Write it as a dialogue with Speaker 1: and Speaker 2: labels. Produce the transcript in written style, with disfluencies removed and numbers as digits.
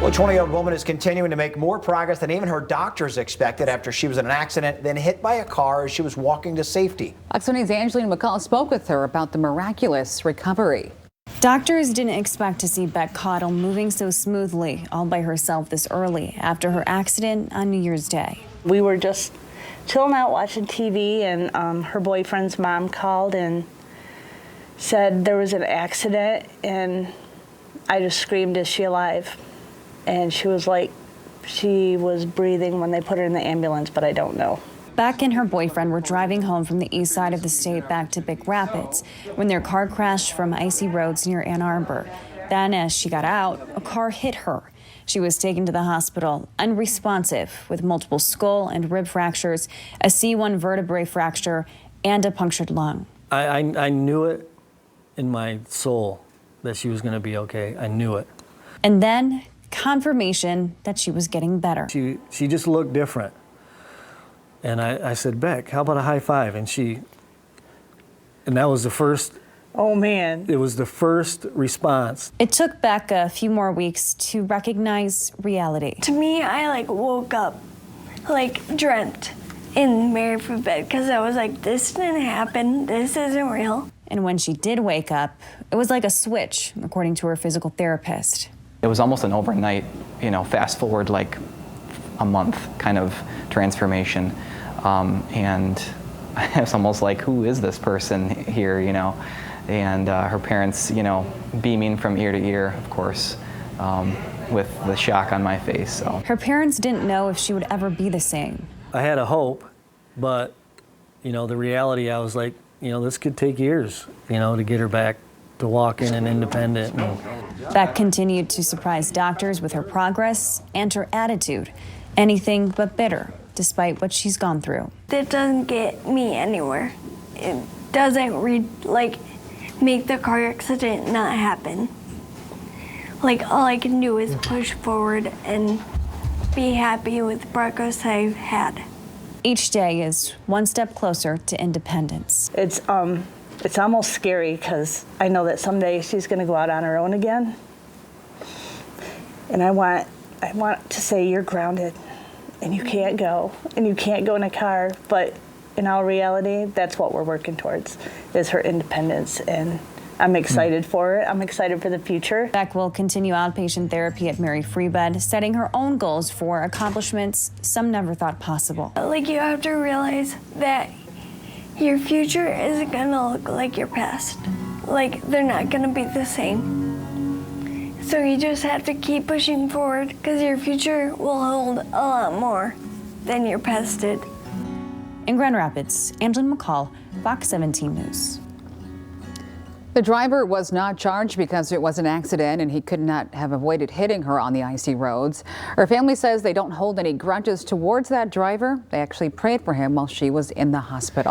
Speaker 1: Well, a 20-year-old woman is continuing to make more progress than even her doctors expected after she was in an accident, then hit by a car as she was walking to safety.
Speaker 2: Fox 20's Angeline McCall spoke with her about the miraculous recovery.
Speaker 3: Doctors didn't expect to see Beck Cottle moving so smoothly all by herself this early after her accident on New Year's Day.
Speaker 4: We were just chilling out watching TV, and her boyfriend's mom called and said there was an accident, and I just screamed, "Is she alive?" And she was like, she was breathing when they put her in the ambulance, but I don't know.
Speaker 3: Beck and her boyfriend were driving home from the east side of the state back to Big Rapids when their car crashed from icy roads near Ann Arbor. Then, as she got out, a car hit her. She was taken to the hospital, unresponsive, with multiple skull and rib fractures, a C1 vertebrae fracture, and a punctured lung.
Speaker 5: I knew it in my soul that she was going to be okay. I knew it.
Speaker 3: And then confirmation that she was getting better.
Speaker 5: She just looked different. And I said, "Beck, how about a high five?" And that was the first.
Speaker 4: Oh man.
Speaker 5: It was the first response.
Speaker 3: It took Beck a few more weeks to recognize reality.
Speaker 6: To me, I woke up, dreamt and married for bed because I was like, this didn't happen, this isn't real.
Speaker 3: And when she did wake up, it was like a switch, according to her physical therapist.
Speaker 7: It was almost an overnight, fast forward like a month kind of transformation. And it's almost like, who is this person here, And her parents, beaming from ear to ear, of course, with the shock on my face. So.
Speaker 3: Her parents didn't know if she would ever be the same.
Speaker 5: I had a hope, but, the reality, I was like, this could take years, to get her back to walking and independent.
Speaker 3: Beck continued to surprise doctors with her progress and her attitude, anything but bitter, despite what she's gone through.
Speaker 6: That doesn't get me anywhere. It doesn't make the car accident not happen. All I can do is push forward and be happy with the progress I've had.
Speaker 3: Each day is one step closer to independence.
Speaker 4: It's almost scary because I know that someday she's going to go out on her own again. And I want to say, you're grounded and you can't go in a car. But in all reality, that's what we're working towards, is her independence. And I'm excited for it. I'm excited for the future.
Speaker 3: Beck will continue outpatient therapy at Mary Free Bed, setting her own goals for accomplishments some never thought possible.
Speaker 6: You have to realize that your future isn't gonna look like your past. They're not gonna be the same. So you just have to keep pushing forward because your future will hold a lot more than your past did.
Speaker 3: In Grand Rapids, Angeline McCall, Fox 17 News.
Speaker 2: The driver was not charged because it was an accident and he could not have avoided hitting her on the icy roads. Her family says they don't hold any grudges towards that driver. They actually prayed for him while she was in the hospital.